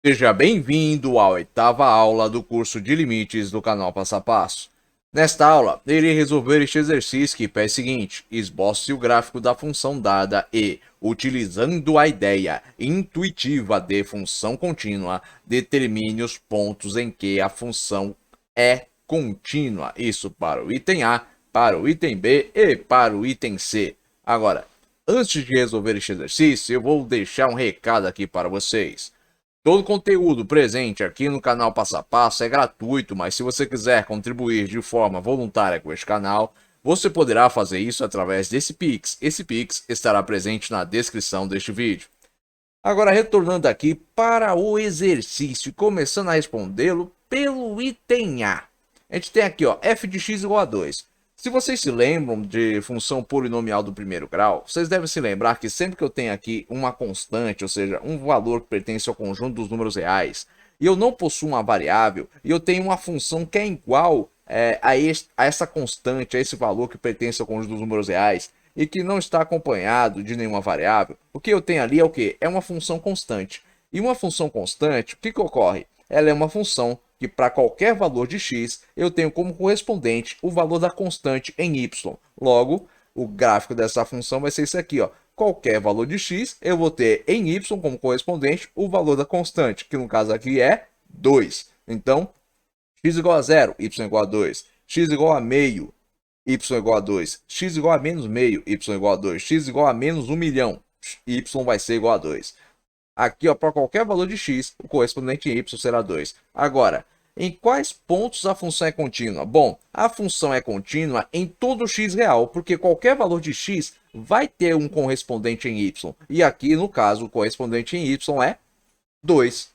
Seja bem-vindo à oitava aula do curso de limites do canal Passo a Passo. Nesta aula, irei resolver este exercício que pede o seguinte: esboce o gráfico da função dada e, utilizando a ideia intuitiva de função contínua, determine os pontos em que a função é contínua. Isso para o item A, para o item B e para o item C. Agora, antes de resolver este exercício, eu vou deixar um recado aqui para vocês. Todo conteúdo presente aqui no canal Passo a Passo é gratuito, mas se você quiser contribuir de forma voluntária com este canal, você poderá fazer isso através desse Pix. Esse Pix estará presente na descrição deste vídeo. Agora, retornando aqui para o exercício, começando a respondê-lo pelo item A. A gente tem aqui, ó, f de x igual a 2. Se vocês se lembram de função polinomial do primeiro grau, vocês devem se lembrar que sempre que eu tenho aqui uma constante, ou seja, um valor que pertence ao conjunto dos números reais, e eu não possuo uma variável, e eu tenho uma função que é igual a essa constante, a esse valor que pertence ao conjunto dos números reais, e que não está acompanhado de nenhuma variável, o que eu tenho ali é o quê? É uma função constante. E uma função constante, o que ocorre? Ela é uma função que para qualquer valor de x, eu tenho como correspondente o valor da constante em y. Logo, o gráfico dessa função vai ser isso aqui, ó. Qualquer valor de x, eu vou ter em y como correspondente o valor da constante, que no caso aqui é 2. Então, x igual a 0, y igual a 2. X igual a meio, y igual a 2. X igual a menos meio, y igual a 2. X igual a menos 1 milhão, y vai ser igual a 2. Aqui, ó, para qualquer valor de x, o correspondente em y será 2. Agora, em quais pontos a função é contínua? Bom, a função é contínua em todo x real, porque qualquer valor de x vai ter um correspondente em y. E aqui, no caso, o correspondente em y é 2.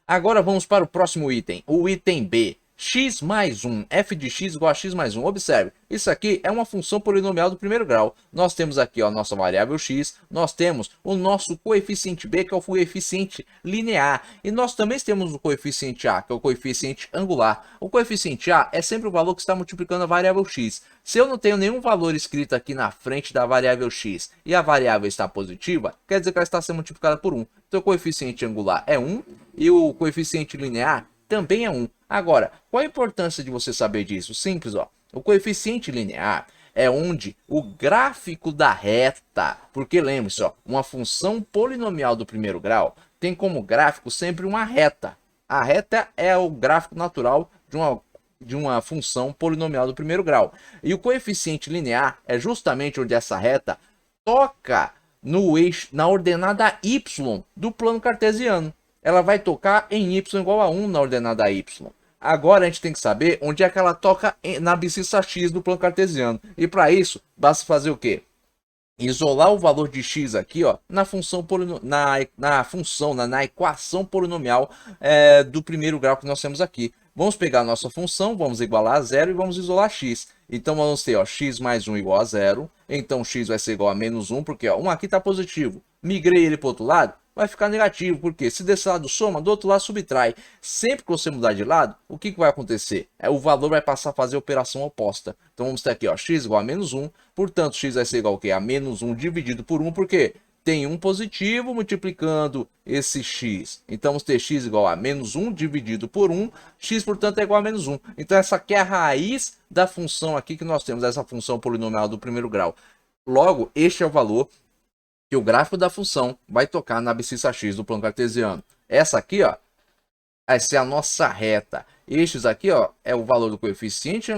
Agora vamos para o próximo item, o item B. X mais 1, f de x igual a x mais 1. Observe, isso aqui é uma função polinomial do primeiro grau. Nós temos aqui ó, a nossa variável x, nós temos o nosso coeficiente b, que é o coeficiente linear. E nós também temos o coeficiente a, que é o coeficiente angular. O coeficiente a é sempre o valor que está multiplicando a variável x. Se eu não tenho nenhum valor escrito aqui na frente da variável x e a variável está positiva, quer dizer que ela está sendo multiplicada por 1. Então o coeficiente angular é 1 e o coeficiente linear também é 1. Agora, qual a importância de você saber disso? Simples, ó. O coeficiente linear é onde o gráfico da reta, porque lembre-se, ó, uma função polinomial do primeiro grau tem como gráfico sempre uma reta. A reta é o gráfico natural de uma função polinomial do primeiro grau. E o coeficiente linear é justamente onde essa reta toca no eixo, na ordenada y do plano cartesiano. Ela vai tocar em y igual a 1 na ordenada y. Agora a gente tem que saber onde é que ela toca na abscissa x do plano cartesiano. E para isso, basta fazer o quê? Isolar o valor de x aqui ó, na função na equação polinomial do primeiro grau que nós temos aqui. Vamos pegar a nossa função, vamos igualar a zero e vamos isolar x. Então vamos ter ó, x mais 1 igual a zero. Então x vai ser igual a menos 1, porque ó, 1 aqui está positivo. Migrei ele para o outro lado, vai ficar negativo, porque se desse lado soma, do outro lado subtrai. Sempre que você mudar de lado, o que vai acontecer? O valor vai passar a fazer a operação oposta. Então vamos ter aqui, ó, x igual a menos 1, portanto x vai ser igual ao quê? A menos 1 dividido por 1, porque tem um positivo multiplicando esse x. Então vamos ter x igual a menos 1 dividido por 1, x portanto é igual a menos 1. Então essa aqui é a raiz da função aqui que nós temos, essa função polinomial do primeiro grau. Logo, este é o valor que o gráfico da função vai tocar na abscissa x do plano cartesiano. Essa aqui, ó, vai ser a nossa reta. Estes aqui, ó, é o valor do coeficiente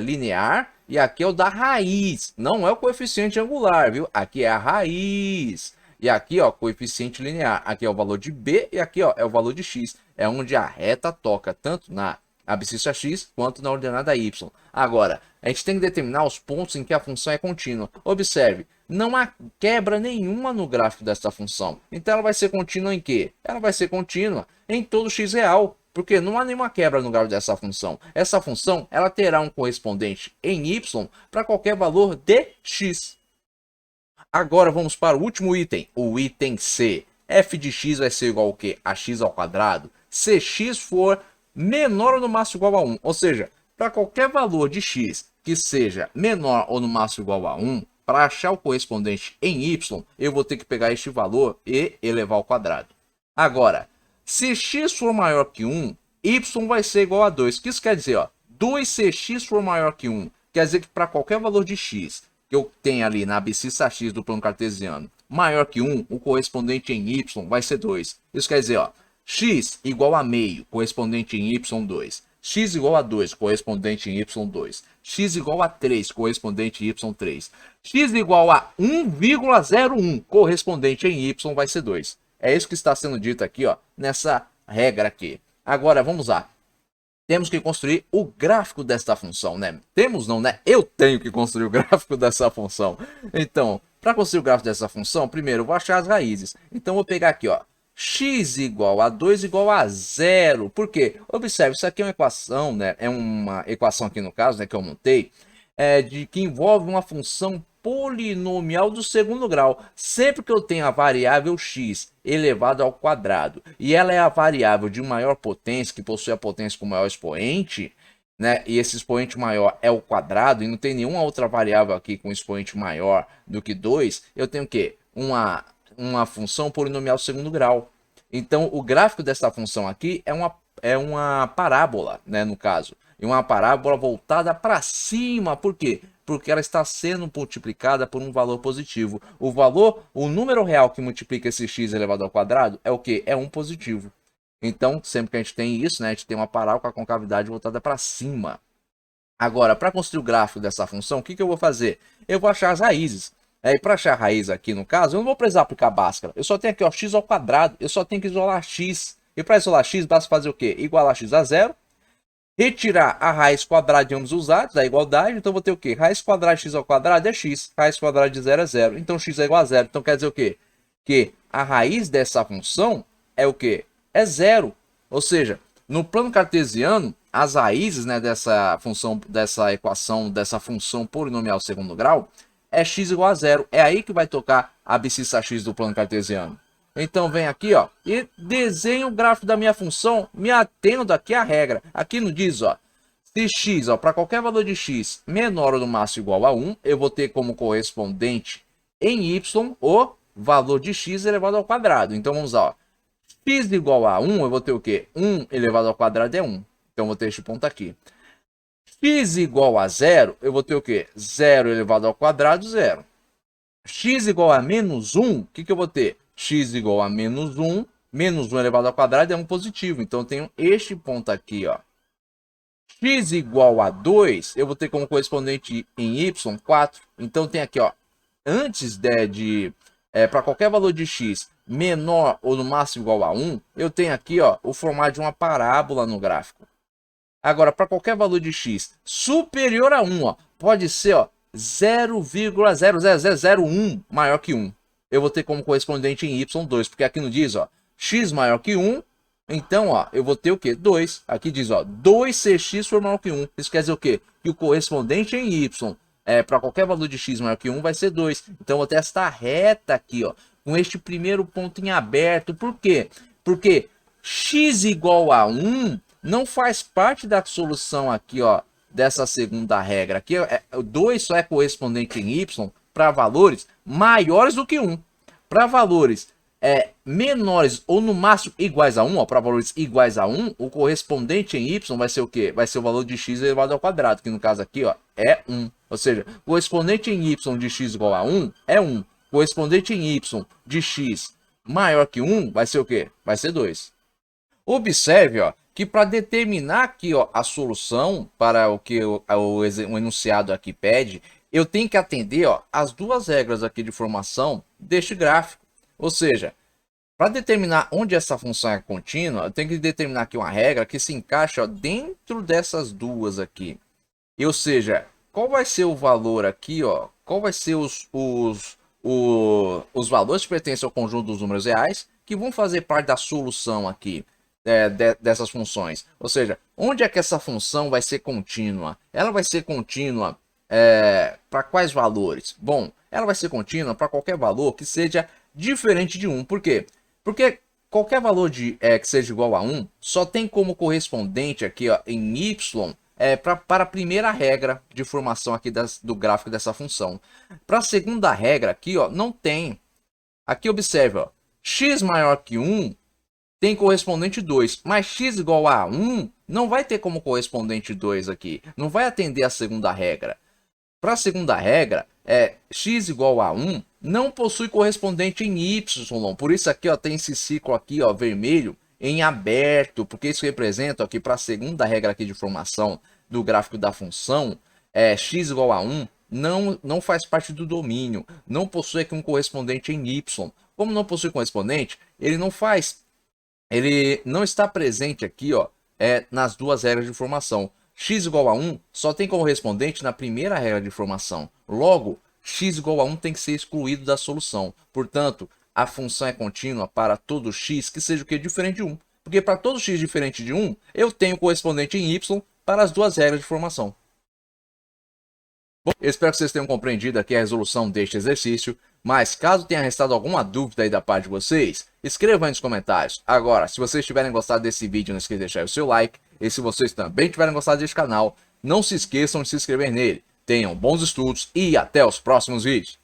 linear e aqui é o da raiz. Não é o coeficiente angular, viu? Aqui é a raiz. E aqui, ó, coeficiente linear. Aqui é o valor de b e aqui, ó, é o valor de x. É onde a reta toca tanto na abscissa x quanto na ordenada y. Agora, a gente tem que determinar os pontos em que a função é contínua. Observe, não há quebra nenhuma no gráfico desta função. Então ela vai ser contínua em quê? Ela vai ser contínua em todo x real, porque não há nenhuma quebra no gráfico dessa função. Essa função ela terá um correspondente em y para qualquer valor de x. Agora vamos para o último item, o item C. F de x vai ser igual ao quê? A x ao quadrado. Se x for menor ou no máximo igual a 1. Ou seja, para qualquer valor de x que seja menor ou no máximo igual a 1, para achar o correspondente em y, eu vou ter que pegar este valor e elevar ao quadrado. Agora, Se x for maior que 1, y vai ser igual a 2. O que isso quer dizer? Ó? 2 se x for maior que 1, quer dizer que para qualquer valor de x que eu tenho ali na abscissa x do plano cartesiano maior que 1, o correspondente em y vai ser 2. Isso quer dizer, ó, x igual a meio, correspondente em y2. X igual a 2, correspondente em y2. X igual a 3, correspondente em y3. X igual a 1,01, correspondente em y vai ser 2. É isso que está sendo dito aqui, ó, nessa regra aqui. Agora, vamos lá. Temos que construir o gráfico desta função, né? Temos não, né? Eu tenho que construir o gráfico dessa função. Então, para construir o gráfico dessa função, primeiro eu vou achar as raízes. Então, eu vou pegar aqui, ó, x igual a 2 igual a 0. Por quê? Observe, isso aqui é uma equação, né? É uma equação aqui no caso, né, que eu montei, que envolve uma função polinomial do segundo grau. Sempre que eu tenho a variável x elevado ao quadrado e ela é a variável de maior potência, que possui a potência com maior expoente, né? E esse expoente maior é o quadrado e não tem nenhuma outra variável aqui com expoente maior do que 2, eu tenho o quê? Uma função polinomial do segundo grau. Então, o gráfico dessa função aqui é uma parábola, né, no caso. E uma parábola voltada para cima. Por quê? Porque ela está sendo multiplicada por um valor positivo. O número real que multiplica esse x elevado ao quadrado é o quê? É 1 positivo. Então, sempre que a gente tem isso, né, a gente tem uma parábola com a concavidade voltada para cima. Agora, para construir o gráfico dessa função, o que eu vou fazer? Eu vou achar as raízes. E para achar a raiz aqui, no caso, eu não vou precisar aplicar Bhaskara. Eu só tenho aqui, ó, x ao quadrado. Eu só tenho que isolar x. E para isolar x, basta fazer o quê? Igualar x a 0. Retirar a raiz quadrada de ambos os lados, da igualdade. Então, eu vou ter o quê? Raiz quadrada de x ao quadrado é x. Raiz quadrada de 0 é 0. Então, x é igual a 0. Então, quer dizer o quê? Que a raiz dessa função é o quê? É 0. Ou seja, no plano cartesiano, as raízes, né, dessa função, dessa equação, dessa função polinomial segundo grau, é x igual a 0. É aí que vai tocar a abscissa x do plano cartesiano. Então, vem aqui, ó, e desenho o gráfico da minha função, me atendo aqui à regra. Aqui não diz, ó, se x, ó, para qualquer valor de x menor ou no máximo igual a 1, eu vou ter como correspondente em y o valor de x elevado ao quadrado. Então, vamos lá, ó. X igual a 1, eu vou ter o quê? 1 elevado ao quadrado é 1. Então, eu vou ter este ponto aqui. X igual a 0, eu vou ter o quê? 0 elevado ao quadrado, 0. X igual a menos 1, o que eu vou ter? X igual a menos 1 elevado ao quadrado é 1 positivo. Então, eu tenho este ponto aqui, ó. X igual a 2, eu vou ter como correspondente em y, 4. Então, tem aqui, ó, antes para qualquer valor de x menor ou no máximo igual a 1, eu tenho aqui, ó, o formato de uma parábola no gráfico. Agora, para qualquer valor de x superior a 1, ó, pode ser, ó, 0,00001 maior que 1. Eu vou ter como correspondente em y2, porque aqui não diz, ó, x maior que 1, então, ó, eu vou ter o quê? 2. Aqui diz, ó, 2 se x for maior que 1. Isso quer dizer o quê? Que o correspondente em y, para qualquer valor de x maior que 1, vai ser 2. Então, eu vou ter esta reta aqui, ó, com este primeiro ponto em aberto. Por quê? Porque x igual a 1 não faz parte da solução aqui, ó, dessa segunda regra. Aqui, 2 só é correspondente em y para valores maiores do que 1. Para valores menores ou no máximo iguais a 1, para valores iguais a 1, o correspondente em y vai ser o quê? Vai ser o valor de x elevado ao quadrado, que no caso aqui, ó, é 1. Ou seja, o correspondente em y de x igual a 1 é 1. O correspondente em y de x maior que 1 vai ser o quê? Vai ser 2. Observe, ó, que para determinar aqui, ó, a solução para o que o enunciado aqui pede, eu tenho que atender, ó, as duas regras aqui de formação deste gráfico. Ou seja, para determinar onde essa função é contínua, eu tenho que determinar aqui uma regra que se encaixa, ó, dentro dessas duas aqui. Ou seja, qual vai ser o valor aqui, ó? Qual vai ser os valores que pertencem ao conjunto dos números reais que vão fazer parte da solução aqui dessas funções? Ou seja, onde é que essa função vai ser contínua? Ela vai ser contínua para quais valores? Bom, ela vai ser contínua para qualquer valor que seja diferente de 1. Por quê? Porque qualquer valor que seja igual a 1 só tem como correspondente aqui, ó, em y para a primeira regra de formação aqui do gráfico dessa função. Para a segunda regra aqui, ó, não tem. Aqui observe, ó, x maior que 1 tem correspondente 2, mas x igual a 1 não vai ter como correspondente 2 aqui, não vai atender a segunda regra. Para a segunda regra, x igual a 1 não possui correspondente em y, por isso aqui ó, tem esse ciclo aqui ó, vermelho em aberto, porque isso representa aqui para a segunda regra aqui de formação do gráfico da função, x igual a 1 não faz parte do domínio, não possui aqui um correspondente em y. Como não possui correspondente, ele não está presente aqui ó, nas duas regras de formação. X igual a 1 só tem como correspondente na primeira regra de formação. Logo, x igual a 1 tem que ser excluído da solução. Portanto, a função é contínua para todo x que seja o que? Diferente de 1. Porque para todo x diferente de 1, eu tenho correspondente em y para as duas regras de formação. Bom, eu espero que vocês tenham compreendido aqui a resolução deste exercício, mas caso tenha restado alguma dúvida aí da parte de vocês, escrevam aí nos comentários. Agora, se vocês tiverem gostado desse vídeo, não esqueça de deixar o seu like, e se vocês também tiverem gostado deste canal, não se esqueçam de se inscrever nele. Tenham bons estudos e até os próximos vídeos.